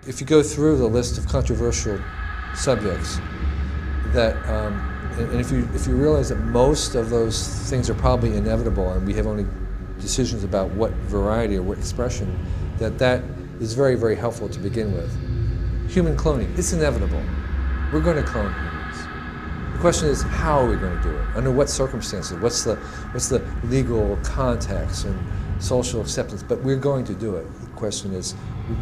If you go through the list of controversial subjects, that and if you realize that most of those things are probably inevitable, and we have only decisions about what variety or what expression, that is very, very helpful to begin with. Human cloning, it's inevitable. We're going to clone humans. The question is, how are we going to do it? Under what circumstances? What's the legal context and social acceptance? But we're going to do it. The question is,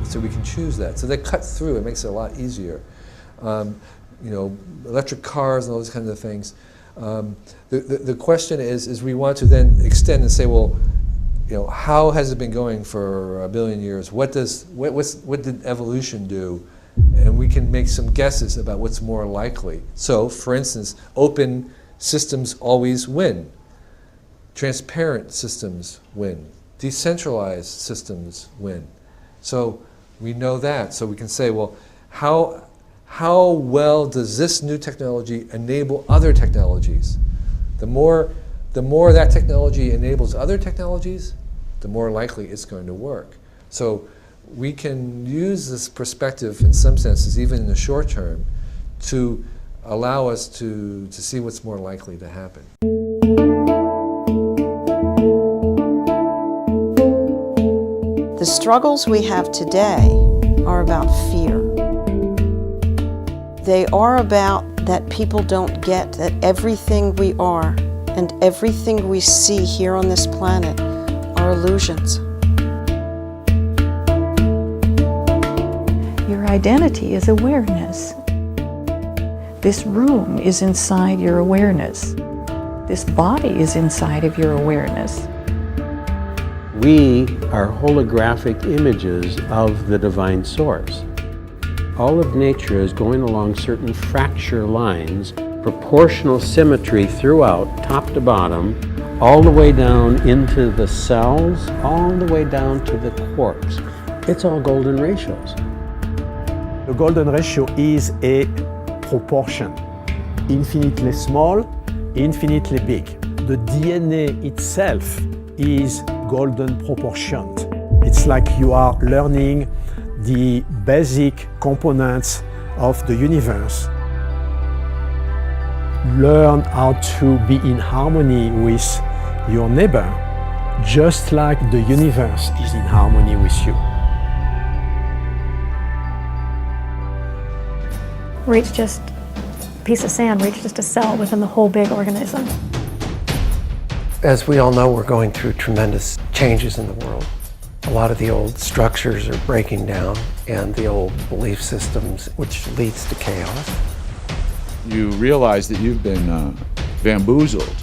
so we can choose that. So they cut through. It makes it a lot easier. Electric cars and all those kinds of things. The question is we want to then extend and say, well, how has it been going for 1 billion years? What did evolution do? And we can make some guesses about what's more likely. So, for instance, open systems always win. Transparent systems win. Decentralized systems win. So we know that. So we can say, well, how well does this new technology enable other technologies? The more that technology enables other technologies, the more likely it's going to work. So we can use this perspective in some senses, even in the short term, to allow us to see what's more likely to happen. The struggles we have today are about fear. They are about that people don't get that everything we are and everything we see here on this planet are illusions. Your identity is awareness. This room is inside your awareness. This body is inside of your awareness. We are holographic images of the divine source. All of nature is going along certain fracture lines, proportional symmetry throughout, top to bottom, all the way down into the cells, all the way down to the quarks. It's all golden ratios. The golden ratio is a proportion. Infinitely small, infinitely big. The DNA itself is golden proportioned. It's like you are learning the basic components of the universe. Learn how to be in harmony with your neighbor, just like the universe is in harmony with you. Reach just a piece of sand, reach just a cell within the whole big organism. As we all know, we're going through tremendous changes in the world. A lot of the old structures are breaking down, and the old belief systems, which leads to chaos. You realize that you've been bamboozled.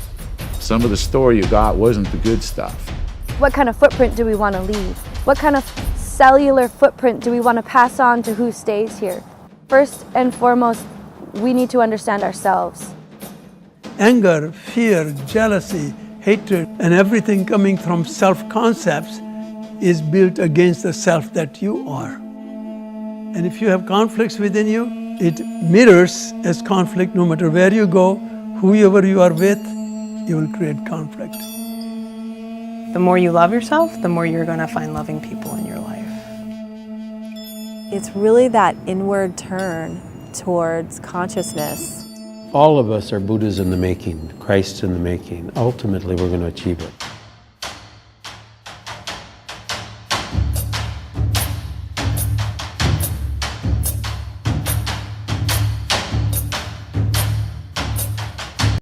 Some of the story you got wasn't the good stuff. What kind of footprint do we want to leave? What kind of cellular footprint do we want to pass on to who stays here? First and foremost, we need to understand ourselves. Anger, fear, jealousy, hatred, and everything coming from self-concepts is built against the self that you are. And if you have conflicts within you, it mirrors as conflict no matter where you go, whoever you are with, you will create conflict. The more you love yourself, the more you're going to find loving people in your life. It's really that inward turn towards consciousness. All of us are Buddhas in the making, Christ in the making. Ultimately, we're going to achieve it.